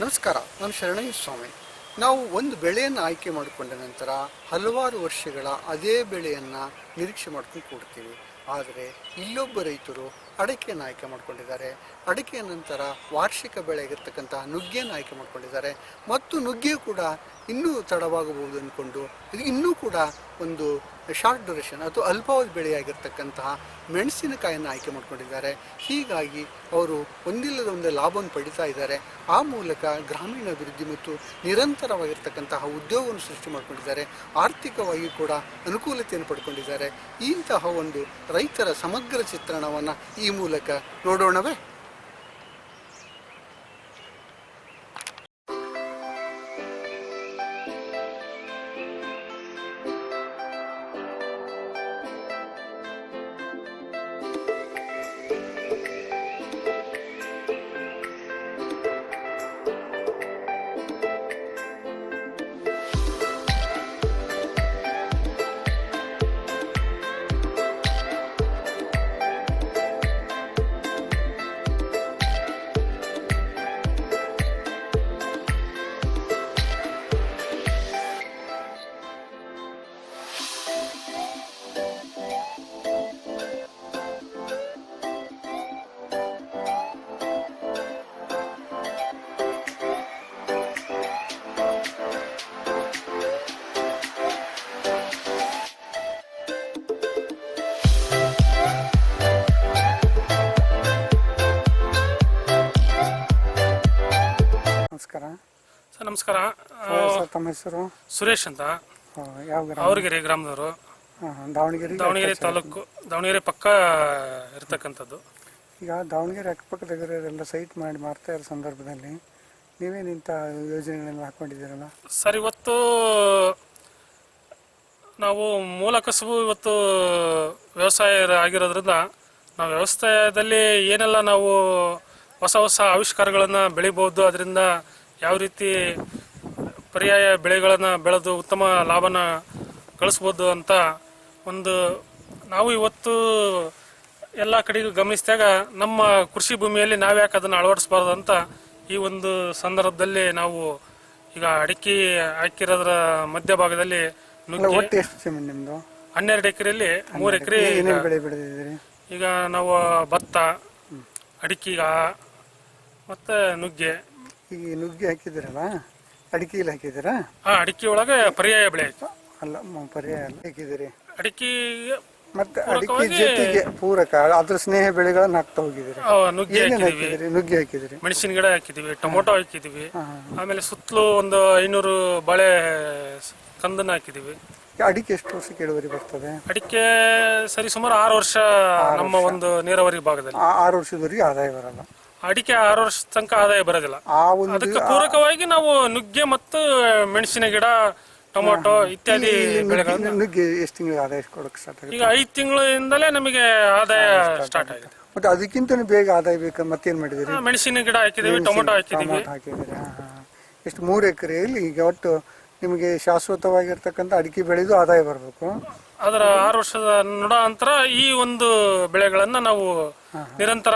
ನಮಸ್ಕಾರ, ನಾನು ಶರಣಯ್ಯ ಸ್ವಾಮಿ. ನಾವು ಒಂದು ಬೆಳೆಯನ್ನು ಆಯ್ಕೆ ಮಾಡಿಕೊಂಡ ನಂತರ ಹಲವಾರು ವರ್ಷಗಳ ಅದೇ ಬೆಳೆಯನ್ನು ನಿರೀಕ್ಷೆ ಮಾಡ್ಕೊಂಡು ಕೂಡ್ತೀವಿ. ಆದರೆ ಇಲ್ಲೊಬ್ಬ ರೈತರು ಅಡಿಕೆಯನ್ನು ಆಯ್ಕೆ ಮಾಡ್ಕೊಂಡಿದ್ದಾರೆ. ಅಡಿಕೆಯ ನಂತರ ವಾರ್ಷಿಕ ಬೆಳೆಯಾಗಿರ್ತಕ್ಕಂತಹ ನುಗ್ಗೆಯನ್ನು ಆಯ್ಕೆ ಮಾಡ್ಕೊಂಡಿದ್ದಾರೆ. ಮತ್ತು ನುಗ್ಗೆ ಕೂಡ ಇನ್ನೂ ತಡವಾಗಬಹುದು ಅಂದ್ಕೊಂಡು ಇದು ಇನ್ನೂ ಕೂಡ ಒಂದು ಶಾರ್ಟ್ ಡ್ಯೂರೇಷನ್ ಅಥವಾ ಅಲ್ಪಾವಧಿ ಬೆಳೆಯಾಗಿರ್ತಕ್ಕಂತಹ ಮೆಣಸಿನಕಾಯನ್ನು ಆಯ್ಕೆ ಮಾಡ್ಕೊಂಡಿದ್ದಾರೆ. ಹೀಗಾಗಿ ಅವರು ಒಂದಿಲ್ಲದ ಒಂದು ಲಾಭವನ್ನು ಪಡಿತಾ ಇದ್ದಾರೆ. ಆ ಮೂಲಕ ಗ್ರಾಮೀಣ ಅಭಿವೃದ್ಧಿ ಮತ್ತು ನಿರಂತರವಾಗಿರ್ತಕ್ಕಂತಹ ಉದ್ಯೋಗವನ್ನು ಸೃಷ್ಟಿ ಮಾಡ್ಕೊಂಡಿದ್ದಾರೆ. ಆರ್ಥಿಕವಾಗಿ ಕೂಡ ಅನುಕೂಲತೆಯನ್ನು ಪಡ್ಕೊಂಡಿದ್ದಾರೆ. ಇಂತಹ ಒಂದು ರೈತರ ಸಮಗ್ರ ಚಿತ್ರಣವನ್ನು ಈ ಮೂಲಕ ನೋಡೋಣವೇ. ನಮಸ್ಕಾರ ಸರ್. ನಮಸ್ಕಾರ ಸರ್, ತಮ್ಮ ಹೆಸರು? ಸುರೇಶ್ ಅಂತ. ಯಾವ ಗ್ರಾಮ? ಅವ್ರಗೆರೆ ಗ್ರಾಮದವರು. ದಾವಣಗೆರೆ ತಾಲೂಕು, ದಾವಣಗೆರೆ ಪಕ್ಕ ಇರತಕ್ಕಂಥದ್ದು. ಈಗ ದಾವಣಗೆರೆ ಅಕ್ಕಪಕ್ಕದವರೆಲ್ಲ ಸೈಟ್ ಮಾಡಿ ಮಾಡ್ತಾ ಇರೋ ಸಂದರ್ಭದಲ್ಲಿ ನೀವೇನು ಇಂಥ ಯೋಜನೆಗಳೆಲ್ಲ ಹಾಕೊಂಡಿದ್ದೀರಲ್ಲ ಸರ್? ಇವತ್ತು ನಾವು ಮೂಲ ಕಸುಬು ಇವತ್ತು ವ್ಯವಸಾಯ ಆಗಿರೋದ್ರಿಂದ ನಾವು ವ್ಯವಸಾಯದಲ್ಲಿ ಏನೆಲ್ಲ ನಾವು ಹೊಸ ಹೊಸ ಆವಿಷ್ಕಾರಗಳನ್ನು ಬೆಳಿಬೋದು, ಅದರಿಂದ ಯಾವ ರೀತಿ ಪರ್ಯಾಯ ಬೆಳೆಗಳನ್ನು ಬೆಳೆದು ಉತ್ತಮ ಲಾಭನ ಗಳಿಸ್ಬೋದು ಅಂತ ಒಂದು ನಾವು ಇವತ್ತು ಎಲ್ಲ ಕಡೆಗೂ ಗಮನಿಸಿದಾಗ ನಮ್ಮ ಕೃಷಿ ಭೂಮಿಯಲ್ಲಿ ನಾವ್ಯಾಕೆ ಅದನ್ನು ಅಳವಡಿಸಬಾರ್ದು ಅಂತ ಈ ಒಂದು ಸಂದರ್ಭದಲ್ಲಿ ನಾವು ಈಗ ಅಡಿಕೆ ಹಾಕಿರೋದ್ರ ಮಧ್ಯಭಾಗದಲ್ಲಿ ನುಗ್ಗೆ 12 ಎಕರೆಯಲ್ಲಿ 3 ಎಕರೆ ಈಗ ನಾವು ಭತ್ತ, ಅಡಿಕೆಗ ಮತ್ತೆ ನುಗ್ಗೆ. ಈಗ ನುಗ್ಗೆ ಹಾಕಿದಿರಲ್ಲ, ಅಡಿಕೆಯಲ್ಲಿ ಹಾಕಿದಿರಾ? ಅಡಿಕೆ ಒಳಗೆ ಪರ್ಯಾಯ ಬೆಳೆ ಅಲ್ಲ, ಪರ್ಯಾಯ ಅಲ್ಲ ಹಾಕಿದಿರಿ. ಅಡಿಕೆ ಮತ್ತೆ ಅಡಿಕೆ ಜೊತೆಗೆ ಪೂರಕ ಅದ್ರ ಸ್ನೇಹ ಬೆಳೆಗಳನ್ನ ಹಾಕ್ತಾ ಹೋಗಿದಿರಿ. ನುಗ್ಗೆ ಹಾಕಿದಿವಿ, ನುಗ್ಗೆ ಹಾಕಿದಿರಿ, ಮೆಣಸಿನ ಗಿಡ ಹಾಕಿದಿವಿ, ಟೊಮೊಟೊ ಹಾಕಿದಿವಿ, ಆಮೇಲೆ ಸುತ್ತಲೂ ಒಂದು 500 ಬಾಳೆ ಕಂದನ್ನ ಹಾಕಿದಿವಿ. ಅಡಿಕೆ ಎಷ್ಟು ವರ್ಷಕ್ಕೆ ಇಳುವರಿ ಬರ್ತದೆ? ಅಡಿಕೆ ಸರಿ ಸುಮಾರು 6 ವರ್ಷ ನಮ್ಮ ಒಂದು ನೀರಾವರಿ ಭಾಗದಲ್ಲಿ. 6 ವರ್ಷದವರೆಗೆ ಆದಾಯ ಬರಲ್ಲ. ಅಡಿಕೆ 6 ವರ್ಷ ತನಕ ಆದಾಯ ಬರೋದಿಲ್ಲ. ಅದಕ್ಕೆ ಪೂರಕವಾಗಿ ನಾವು ನುಗ್ಗೆ ಮತ್ತು ಮೆಣಸಿನ ಗಿಡ, ಟೊಮೊಟೊ ಇತ್ಯಾದಿ ಬೆಳೆಗಳನ್ನು. ನುಗ್ಗೆ ಎಷ್ಟು ತಿಂಗಳಿಗೆ ಆದಾಯ ಕೊಡಕ್ಕೆ ಸ್ಟಾರ್ಟ್ ಆಗಿದೆ? ಈಗ 5 ತಿಂಗಳಿಂದಲೇ ನಮಗೆ ಆದಾಯ ಸ್ಟಾರ್ಟ್ ಆಗಿದೆ. ಮತ್ತೆ ಅದಕ್ಕಿಂತ ಬೇಗ ಆದಾಯ ಬೇಕು ಮತ್ತೇನ್ ಮಾಡಿದಿರಿ? ಮೆಣಸಿನ ಗಿಡ ಹಾಕಿದೀವಿ, ಟೊಮೊಟೊ ಹಾಕಿದೀವಿ. ಎಷ್ಟು 3 ಎಕರೆಯಲ್ಲಿ ಈಗ ಒಟ್ಟು ನಿಮಗೆ ಶಾಶ್ವತವಾಗಿರ್ತಕ್ಕಂಥ ಅಡಿಕೆ ಬೆಳೆದು ಆದಾಯ ಬರಬೇಕು. ಅದರ 6 ವರ್ಷದ ನಂತರ ಈ ಒಂದು ಬೆಳೆಗಳನ್ನ ನಾವು ನಿರಂತರ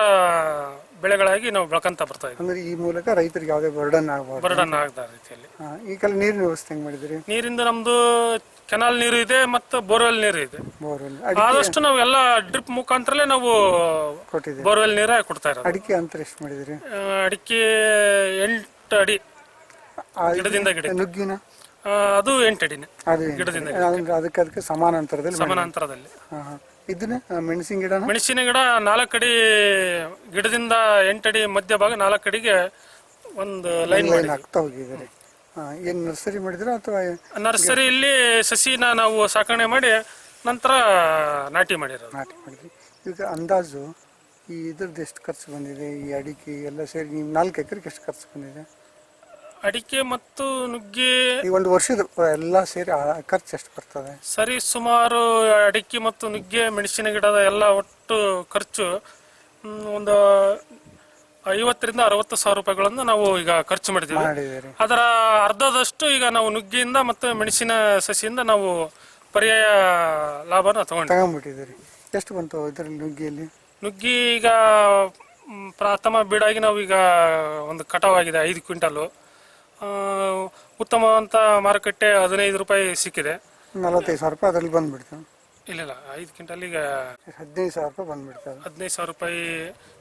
ಬೆಳೆಗಳಾಗಿ ನಾವು ಬೆಳ್ಕೊಂತ ಬರ್ತಾ ಇದ್ದೀವಿ. ಅಂದ್ರೆ ಈ ಮೂಲಕ ರೈತರಿಗೆ ಯಾವುದೇ ಬರ್ಡನ್ ಆಗದ ರೀತಿಯಲ್ಲಿ. ಈಗ ನೀರಿನ ವ್ಯವಸ್ಥೆ ಹೆಂಗ್ ಮಾಡಿದ್ರಿ? ನೀರಿಂದ ನಮ್ದು ಕೆನಾಲ್ ನೀರು ಇದೆ ಮತ್ತು ಬೋರ್ವೆಲ್ ನೀರು ಇದೆ. ಆದಷ್ಟು ನಾವು ಎಲ್ಲ ಡ್ರಿಪ್ ಮುಖಾಂತರಲೇ ನಾವು ಬೋರ್ವೆಲ್ ನೀರೇ ಕೊಡ್ತಾ ಇರೋದು. ಅಡಿಕೆ ಅಂತರ ಎಷ್ಟು ಮಾಡಿದ್ರಿ? ಅಡಿಕೆ 8 ಅಡಿ ಗಿಡದಿಂದ ಗಿಡ. ನುಗ್ಗಿನ ಅದು 8 ಅಡಿನೇ ಗಿಡದಿಂದ. ಅದಕ್ಕೆ ಸಮಾನಾಂತರದಲ್ಲಿ. ಇದನ್ನ ಮೆಣಸಿನ ಗಿಡ, ಮೆಣಸಿನ ಗಿಡ 4 ಅಡಿ ಗಿಡದಿಂದ 8 ಅಡಿ ಮಧ್ಯಭಾಗ 4 ಅಡಿಗೆ ಒಂದು ಲೈನ್ ಹಾಕ್ತಾ ಹೋಗಿದ್ದೀರಿ. ಏನ್ ನರ್ಸರಿ ಮಾಡಿದ್ರ ಅಥವಾ? ನರ್ಸರಿಯಲ್ಲಿ ಸಸಿನ ನಾವು ಸಾಕಣೆ ಮಾಡಿ ನಂತರ ನಾಟಿ ಮಾಡಿದ್ರಿ. ಈಗ ಅಂದಾಜು ಈ ಇದ್ರದ್ದು ಎಷ್ಟು ಖರ್ಚು ಬಂದಿದೆ? ಈ ಅಡಿಕೆ ಎಲ್ಲ ಸೇರಿ ನೀವು 4 ಎಕರೆಗೆ ಎಷ್ಟು ಖರ್ಚು ಬಂದಿದೆ? ಅಡಿಕೆ ಮತ್ತು ನುಗ್ಗೆ ಈ ಒಂದು ವರ್ಷದ ಎಲ್ಲ ಸೇರಿ ಖರ್ಚು ಎಷ್ಟು ಬರ್ತದೆ? ಸರಿ ಸುಮಾರು ಅಡಿಕೆ ಮತ್ತು ನುಗ್ಗೆ ಮೆಣಸಿನ ಗಿಡದ ಎಲ್ಲ ಒಟ್ಟು ಖರ್ಚು ಒಂದು 50 ರಿಂದ 60 ಸಾವಿರ ರೂಪಾಯಿಗಳನ್ನು ನಾವು ಈಗ ಖರ್ಚು ಮಾಡಿದ್ದೀವಿ. ಅದರ ಅರ್ಧದಷ್ಟು ಈಗ ನಾವು ನುಗ್ಗಿಯಿಂದ ಮತ್ತು ಮೆಣಸಿನ ಸಸಿಯಿಂದ ನಾವು ಪರ್ಯಾಯ ಲಾಭನ ತಗೊಂಡ್ಬಿಟ್ಟಿದ್ದೀರಿ. ಎಷ್ಟು ಬಂತು ಇದರಲ್ಲಿ ನುಗ್ಗಿಯಲ್ಲಿ? ನುಗ್ಗಿ ಈಗ ಪ್ರಥಮ ಬೀಡಾಗಿ ನಾವು ಈಗ ಒಂದು ಕಟಾವಾಗಿದೆ 5 ಕ್ವಿಂಟಲ್. ಉತ್ತಮವಂತ ಮಾರುಕಟ್ಟೆ 15 ರೂಪಾಯಿ ಸಿಕ್ಕಿದೆ. 45,000 ರೂಪಾಯಿ ಅದರಲ್ಲಿ ಬಂದ್ಬಿಡ್ತು. ಇಲ್ಲ 5 ಕ್ವಿಂಟಲಿಗೆ 15,000 ರೂಪಾಯಿ ಬಂದ್ಬಿಡ್ತದೆ. 15,000 ರೂಪಾಯಿ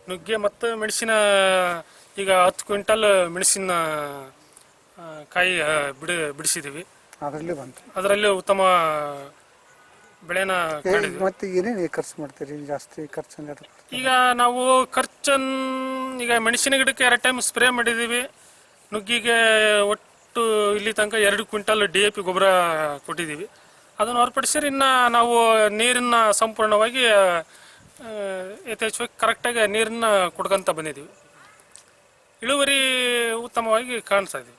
ನುಗ್ಗೆ ಮತ್ತು ಮೆಣಸಿನ ಈಗ 10 ಕ್ವಿಂಟಲ್ ಮೆಣಸಿನ ಕಾಯಿ ಬಿಡಿಸಿದ್ದೀವಿ. ಅದರಲ್ಲಿ ಬಂತು. ಅದರಲ್ಲಿ ಉತ್ತಮ ಬೆಳೆನ ಕಂಡಿದ್ದೀವಿ. ಮತ್ತೆ ಏನೇನು ಖರ್ಚು ಮಾಡ್ತೀರಿ ಜಾಸ್ತಿ ಖರ್ಚು? ಈಗ ನಾವು ಈಗ ಮೆಣಸಿನ ಗಿಡಕ್ಕೆ 2 ಟೈಮ್ ಸ್ಪ್ರೇ ಮಾಡಿದ್ದೀವಿ. ನುಗ್ಗಿಗೆ ಒಟ್ಟು ಇಲ್ಲಿ ತನಕ 2 ಕ್ವಿಂಟಲ್ DAP ಗೊಬ್ಬರ ಕೊಟ್ಟಿದ್ದೀವಿ. ಅದನ್ನು ಹೊರಪಡಿಸಿದ್ರೆ ಇನ್ನು ನಾವು ನೀರನ್ನ ಸಂಪೂರ್ಣವಾಗಿ ಯಥೇಚ್ಛವಾಗಿ ಕರೆಕ್ಟಾಗಿ ನೀರನ್ನ ಕೊಡ್ಕೊಂತ ಬಂದಿದ್ದೀವಿ. ಇಳುವರಿ ಉತ್ತಮವಾಗಿ ಕಾಣಿಸ್ತಾ ಇದ್ದೀವಿ.